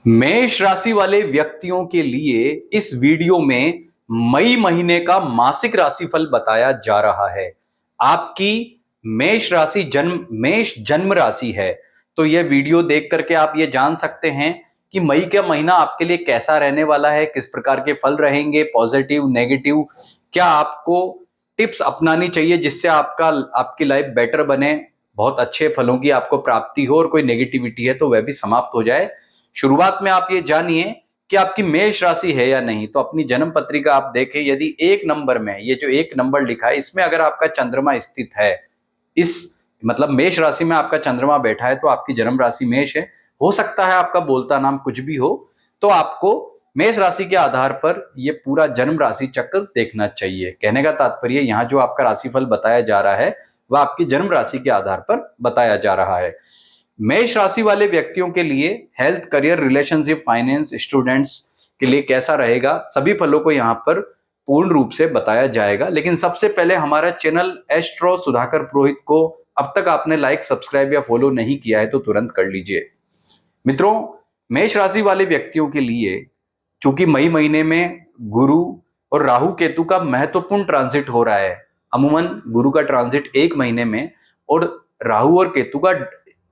मेष राशि वाले व्यक्तियों के लिए इस वीडियो में मई महीने का मासिक राशिफल बताया जा रहा है। आपकी मेष जन्म राशि है, तो यह वीडियो देख करके आप ये जान सकते हैं कि मई का महीना आपके लिए कैसा रहने वाला है, किस प्रकार के फल रहेंगे, पॉजिटिव नेगेटिव, क्या आपको टिप्स अपनानी चाहिए जिससे आपकी लाइफ बेटर बने, बहुत अच्छे फलों की आपको प्राप्ति हो और कोई नेगेटिविटी है तो वह भी समाप्त हो जाए। शुरुआत में आप ये जानिए कि आपकी मेष राशि है या नहीं। तो अपनी जन्म पत्रिका आप देखें, यदि एक नंबर में ये जो एक नंबर लिखा है इसमें अगर आपका चंद्रमा स्थित है, इस मतलब मेष राशि में आपका चंद्रमा बैठा है, तो आपकी जन्म राशि मेष है। हो सकता है आपका बोलता नाम कुछ भी हो, तो आपको मेष राशि के आधार पर ये पूरा जन्म राशि चक्र देखना चाहिए। कहने का तात्पर्य यहाँ जो आपका राशिफल बताया जा रहा है वह आपकी जन्म राशि के आधार पर बताया जा रहा है। मेष राशि वाले व्यक्तियों के लिए health, career, relationship, finance, students के लिए कैसा रहेगा, सभी फलों को यहाँ पर पूर्ण रूप से बताया जाएगा। लेकिन सबसे पहले हमारा चैनल एस्ट्रो सुधाकर पुरोहित को अब तक आपने लाइक, सब्सक्राइब या फॉलो नहीं किया है तो तुरंत कर लीजिए। मित्रों, मेष राशि वाले व्यक्तियों के लिए चूंकि मई महीने में गुरु और राहु केतु का महत्वपूर्ण ट्रांजिट हो रहा है। अमूमन गुरु का ट्रांजिट 1 महीने में और राहु और केतु का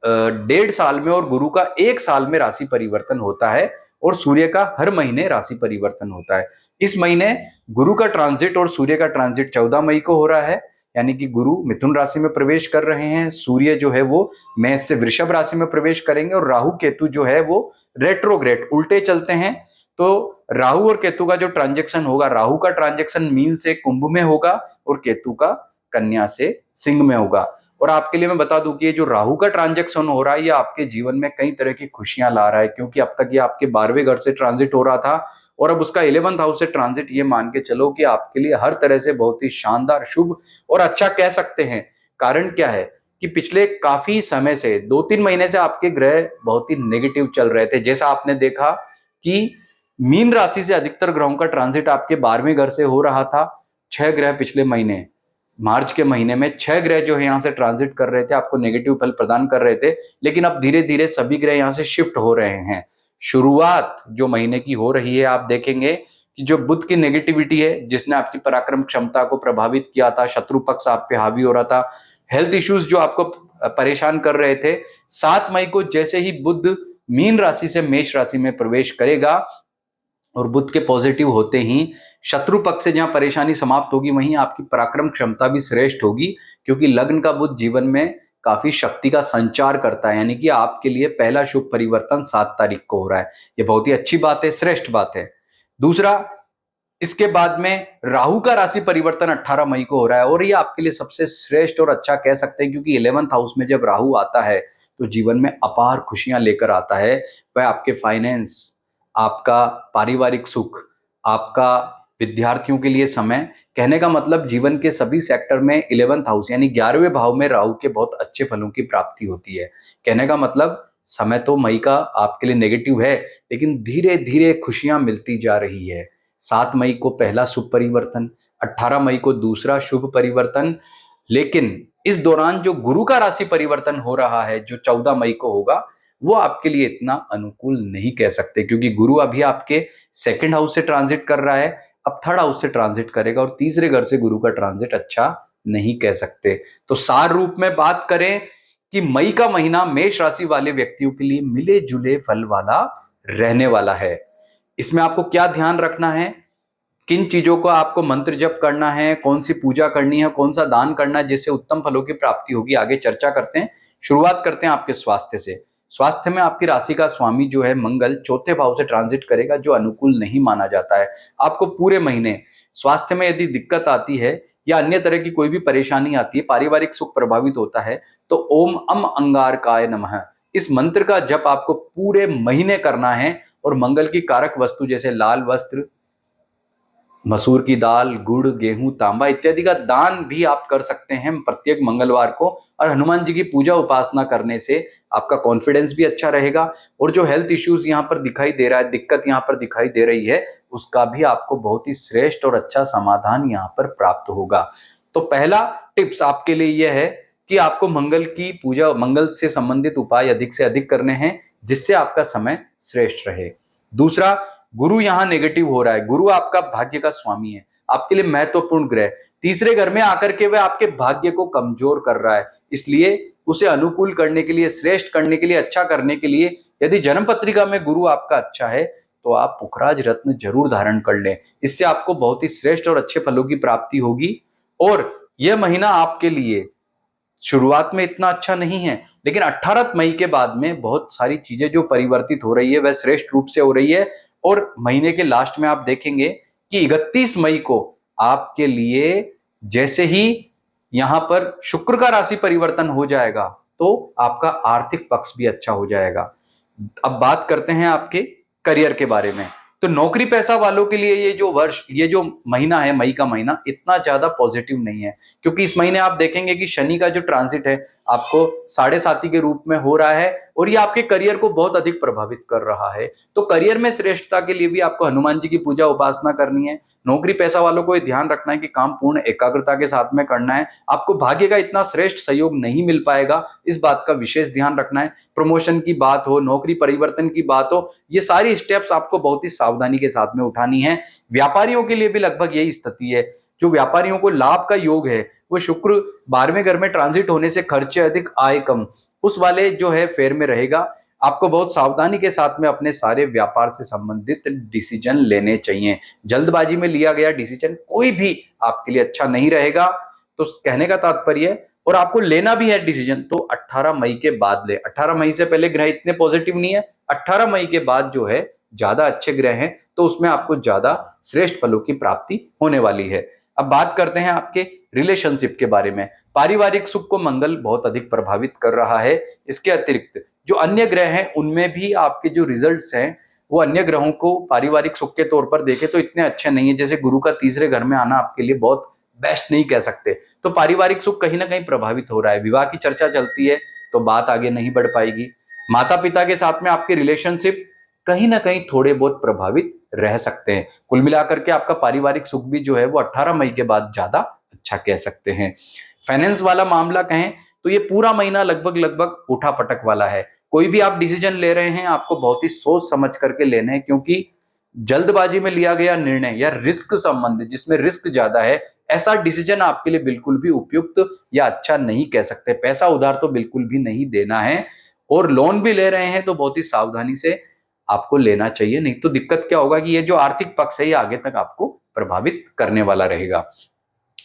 1.5 साल में और गुरु का 1 साल में राशि परिवर्तन होता है और सूर्य का हर महीने राशि परिवर्तन होता है। इस महीने गुरु का ट्रांजिट और सूर्य का ट्रांजिट 14 मई को हो रहा है, यानी कि गुरु मिथुन राशि में प्रवेश कर रहे हैं, सूर्य जो है वो मेष से वृषभ राशि में प्रवेश करेंगे और राहु केतु जो है वो रेट्रोग्रेड उल्टे चलते हैं। तो राहु और केतु का जो ट्रांजेक्शन होगा, राहु का ट्रांजेक्शन मीन से कुंभ में होगा और केतु का कन्या से सिंह में होगा। और आपके लिए मैं बता दूं कि ये जो राहु का ट्रांजेक्शन हो रहा है ये आपके जीवन में कई तरह की खुशियां ला रहा है, क्योंकि अब तक ये आपके 12वें घर से ट्रांजिट हो रहा था और अब उसका 11th हाउस से ट्रांजिट, ये मान के चलो कि आपके लिए हर तरह से बहुत ही शानदार, शुभ और अच्छा कह सकते हैं। कारण क्या है कि पिछले काफी समय से 2-3 महीने से आपके ग्रह बहुत ही नेगेटिव चल रहे थे। जैसा आपने देखा कि मीन राशि से अधिकतर ग्रहों का ट्रांजिट आपके 12वें घर से हो रहा था। 6 ग्रह पिछले महीने मार्च के महीने में 6 ग्रह जो है यहाँ से ट्रांजिट कर रहे थे, आपको नेगेटिव फल प्रदान कर रहे थे। लेकिन अब धीरे धीरे सभी ग्रह यहाँ से शिफ्ट हो रहे हैं। शुरुआत जो महीने की हो रही है, आप देखेंगे कि जो बुध की नेगेटिविटी है जिसने आपकी पराक्रम क्षमता को प्रभावित किया था, शत्रु पक्ष आप पे हावी हो रहा था, हेल्थ इश्यूज जो आपको परेशान कर रहे थे, 7 मई को जैसे ही बुध मीन राशि से मेष राशि में प्रवेश करेगा और बुध के पॉजिटिव होते ही शत्रु पक्ष से जहां परेशानी समाप्त होगी वहीं आपकी पराक्रम क्षमता भी श्रेष्ठ होगी, क्योंकि लग्न का बुध जीवन में काफी शक्ति का संचार करता है। यानी कि आपके लिए पहला शुभ परिवर्तन 7 तारीख को हो रहा है। ये बहुत ही अच्छी बात है, श्रेष्ठ बात है। दूसरा, इसके बाद में राहु का राशि परिवर्तन 18 मई को हो रहा है और ये आपके लिए सबसे श्रेष्ठ और अच्छा कह सकते हैं, क्योंकि 11th हाउस में जब राहु आता है तो जीवन में अपार खुशियां लेकर आता है। वह आपके फाइनेंस, आपका पारिवारिक सुख, आपका विद्यार्थियों के लिए समय, कहने का मतलब जीवन के सभी सेक्टर में 11th हाउस यानी 11वें भाव में राहु के बहुत अच्छे फलों की प्राप्ति होती है। कहने का मतलब समय तो मई का आपके लिए नेगेटिव है, लेकिन धीरे धीरे खुशियां मिलती जा रही है। 7 मई को पहला शुभ परिवर्तन, 18 मई को दूसरा शुभ परिवर्तन। लेकिन इस दौरान जो गुरु का राशि परिवर्तन हो रहा है जो 14 मई को होगा, वो आपके लिए इतना अनुकूल नहीं कह सकते, क्योंकि गुरु अभी आपके 2nd हाउस से ट्रांजिट कर रहा है, अब 3rd हाउस से ट्रांजिट करेगा और तीसरे घर से गुरु का ट्रांजिट अच्छा नहीं कह सकते। तो सार रूप में बात करें कि मई का महीना मेष राशि वाले व्यक्तियों के लिए मिले जुले फल वाला रहने वाला है। इसमें आपको क्या ध्यान रखना है, किन चीजों को आपको मंत्र जप करना है, कौन सी पूजा करनी है, कौन सा दान करना है जिससे उत्तम फलों की प्राप्ति होगी, आगे चर्चा करते हैं। शुरुआत करते हैं आपके स्वास्थ्य से। स्वास्थ्य में आपकी राशि का स्वामी जो है मंगल 4थे भाव से ट्रांजिट करेगा, जो अनुकूल नहीं माना जाता है। आपको पूरे महीने स्वास्थ्य में यदि दिक्कत आती है या अन्य तरह की कोई भी परेशानी आती है, पारिवारिक सुख प्रभावित होता है, तो ओम अम अंगारकाय नमः इस मंत्र का जप आपको पूरे महीने करना है। और मंगल की कारक वस्तु जैसे लाल वस्त्र, मसूर की दाल, गुड़, गेहूं, तांबा इत्यादि का दान भी आप कर सकते हैं प्रत्येक मंगलवार को। और हनुमान जी की पूजा उपासना करने से आपका कॉन्फिडेंस भी अच्छा रहेगा और जो हेल्थ इश्यूज यहाँ पर दिखाई दे रहा है, दिक्कत यहाँ पर दिखाई दे रही है, उसका भी आपको बहुत ही श्रेष्ठ और अच्छा समाधान यहाँ पर प्राप्त होगा। तो पहला टिप्स आपके लिए यह है कि आपको मंगल की पूजा, मंगल से संबंधित उपाय अधिक से अधिक करने हैं जिससे आपका समय श्रेष्ठ रहे। दूसरा, गुरु यहां नेगेटिव हो रहा है। गुरु आपका भाग्य का स्वामी है, आपके लिए महत्वपूर्ण ग्रह। तीसरे घर में आकर के वह आपके भाग्य को कमजोर कर रहा है, इसलिए उसे अनुकूल करने के लिए, श्रेष्ठ करने के लिए, अच्छा करने के लिए, यदि जन्म पत्रिका में गुरु आपका अच्छा है तो आप पुखराज रत्न जरूर धारण कर लें। इससे आपको बहुत ही श्रेष्ठ और अच्छे फलों की प्राप्ति होगी। और यह महीना आपके लिए शुरुआत में इतना अच्छा नहीं है, लेकिन 18 मई के बाद में बहुत सारी चीजें जो परिवर्तित हो रही है वह श्रेष्ठ रूप से हो रही है। और महीने के लास्ट में आप देखेंगे कि 31 मई को आपके लिए जैसे ही यहां पर शुक्र का राशि परिवर्तन हो जाएगा तो आपका आर्थिक पक्ष भी अच्छा हो जाएगा। अब बात करते हैं आपके करियर के बारे में। तो नौकरी पैसा वालों के लिए ये जो वर्ष, ये जो महीना है, मई का महीना, इतना ज्यादा पॉजिटिव नहीं है, क्योंकि इस महीने आप देखेंगे कि शनि का जो ट्रांजिट है आपको 7.5 के रूप में हो रहा है और ये आपके करियर को बहुत अधिक प्रभावित कर रहा है। तो करियर में श्रेष्ठता के लिए भी आपको हनुमान जी की पूजा उपासना करनी है। नौकरी पैसा वालों को ध्यान रखना है कि काम पूर्ण एकाग्रता के साथ में करना है। आपको भाग्य का इतना श्रेष्ठ सहयोग नहीं मिल पाएगा, इस बात का विशेष ध्यान रखना है। प्रमोशन की बात हो, नौकरी परिवर्तन की बात हो, ये सारी स्टेप्स आपको बहुत ही सावधानी के साथ में उठानी है। व्यापारियों के लिए भी लगभग यही स्थिति है। जो व्यापारियों को लाभ का योग है, वो शुक्र 12वें घर में ट्रांजिट होने से खर्चे अधिक आय कम, उस वाले जो है फेर में रहेगा। आपको बहुत सावधानी के साथ में अपने सारे व्यापार से संबंधित डिसीजन लेने चाहिए। जल्दबाजी में लिया गया डिसीजन कोई भी आपके लिए अच्छा नहीं रहेगा। तो कहने का तात्पर्य है, और आपको लेना भी है डिसीजन तो 18 मई के बाद ले। 18 मई से पहले ग्रह इतने पॉजिटिव नहीं है, 18 मई के बाद जो है ज्यादा अच्छे ग्रह हैं, तो उसमें आपको ज्यादा श्रेष्ठ फलों की प्राप्ति होने वाली है। अब बात करते हैं आपके रिलेशनशिप के बारे में। पारिवारिक सुख को मंगल बहुत अधिक प्रभावित कर रहा है। इसके अतिरिक्त जो अन्य ग्रह हैं उनमें भी आपके जो रिजल्ट्स हैं वो अन्य ग्रहों को पारिवारिक सुख के तौर पर देखें तो इतने अच्छे नहीं है। जैसे गुरु का तीसरे घर में आना आपके लिए बहुत बेस्ट नहीं कह सकते। तो पारिवारिक सुख कहीं ना कहीं प्रभावित हो रहा है। विवाह की चर्चा चलती है तो बात आगे नहीं बढ़ पाएगी। माता पिता के साथ में आपके रिलेशनशिप कहीं ना कहीं थोड़े बहुत प्रभावित रह सकते हैं। कुल मिलाकर के आपका पारिवारिक सुख भी जो है वो 18 मई के बाद ज्यादा अच्छा कह सकते हैं। फाइनेंस वाला मामला कहें तो ये पूरा महीना लगभग लगभग उठा पटक वाला है। कोई भी आप डिसीजन ले रहे हैं आपको बहुत ही सोच समझ करके लेने हैं, क्योंकि जल्दबाजी में लिया गया निर्णय या रिस्क संबंधित, जिसमें रिस्क ज्यादा है, ऐसा डिसीजन आपके लिए बिल्कुल भी उपयुक्त या अच्छा नहीं कह सकते। पैसा उधार तो बिल्कुल भी नहीं देना है, और लोन भी ले रहे हैं तो बहुत ही सावधानी से आपको लेना चाहिए, नहीं तो दिक्कत क्या होगा कि ये जो आर्थिक पक्ष है ये आगे तक आपको प्रभावित करने वाला रहेगा।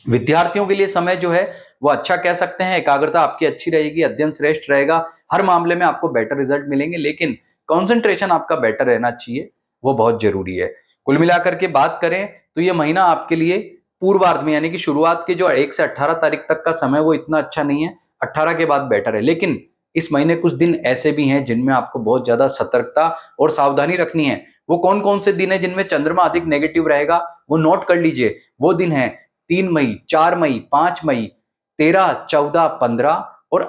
विद्यार्थियों के लिए समय जो है वो अच्छा कह सकते हैं। एकाग्रता आपकी अच्छी रहेगी, अध्ययन श्रेष्ठ रहेगा, हर मामले में आपको बेटर रिजल्ट मिलेंगे, लेकिन कंसंट्रेशन आपका बेटर रहना चाहिए, वो बहुत जरूरी है। कुल मिलाकर के बात करें तो ये महीना आपके लिए पूर्वार्ध में, यानी कि शुरुआत के जो 1 से 18 तारीख तक का समय वो इतना अच्छा नहीं है, 18 के बाद बेटर है। लेकिन इस महीने कुछ दिन ऐसे भी हैं जिनमें आपको बहुत ज्यादा सतर्कता और सावधानी रखनी है। वो कौन कौन से दिन है जिनमें चंद्रमा अधिक नेगेटिव रहेगा, वो नोट कर लीजिए। वो दिन है 3 मई, 4 मई, 5 मई, 13, 14, 15 और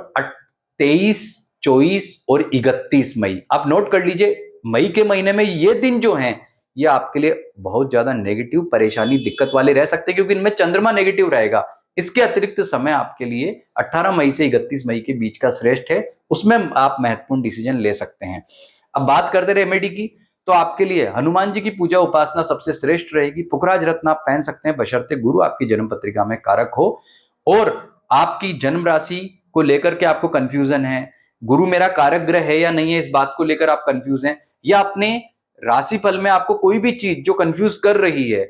23, 24 और 31 मई। आप नोट कर लीजिए, मई के महीने में ये दिन जो हैं ये आपके लिए बहुत ज्यादा नेगेटिव, परेशानी, दिक्कत वाले रह सकते हैं, क्योंकि इनमें चंद्रमा नेगेटिव रहेगा। इसके अतिरिक्त समय आपके लिए 18 मई से 31 मई के बीच का श्रेष्ठ है, उसमें आप महत्वपूर्ण डिसीजन ले सकते हैं। अब बात करते रहे रेमेडी की, तो आपके लिए हनुमान जी की पूजा उपासना सबसे श्रेष्ठ रहेगी। पुखराज रत्न आप पहन सकते हैं बशर्ते गुरु आपकी जन्म पत्रिका में कारक हो, और आपकी जन्म राशि को लेकर के आपको कंफ्यूजन है, गुरु मेरा कारक ग्रह है या नहीं है, इस बात को लेकर आप कंफ्यूज हैं, या अपने राशिफल में आपको कोई भी चीज जो कंफ्यूज कर रही है,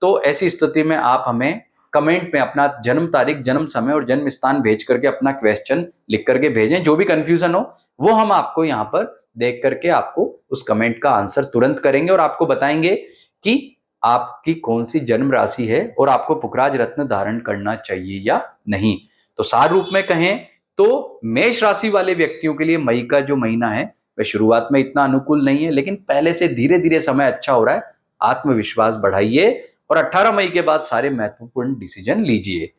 तो ऐसी स्थिति में आप हमें कमेंट में अपना जन्म तारीख, जन्म समय और जन्म स्थान भेज करके अपना क्वेश्चन लिख करके भेजें। जो भी कंफ्यूजन हो वो हम आपको यहाँ पर देख करके आपको उस कमेंट का आंसर तुरंत करेंगे और आपको बताएंगे कि आपकी कौन सी जन्म राशि है और आपको पुखराज रत्न धारण करना चाहिए या नहीं। तो सार रूप में कहें तो मेष राशि वाले व्यक्तियों के लिए मई का जो महीना है वह शुरुआत में इतना अनुकूल नहीं है, लेकिन पहले से धीरे धीरे समय अच्छा हो रहा है। आत्मविश्वास बढ़ाइए और 18 मई के बाद सारे महत्वपूर्ण डिसीजन लीजिए।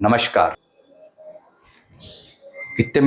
नमस्कार। कितने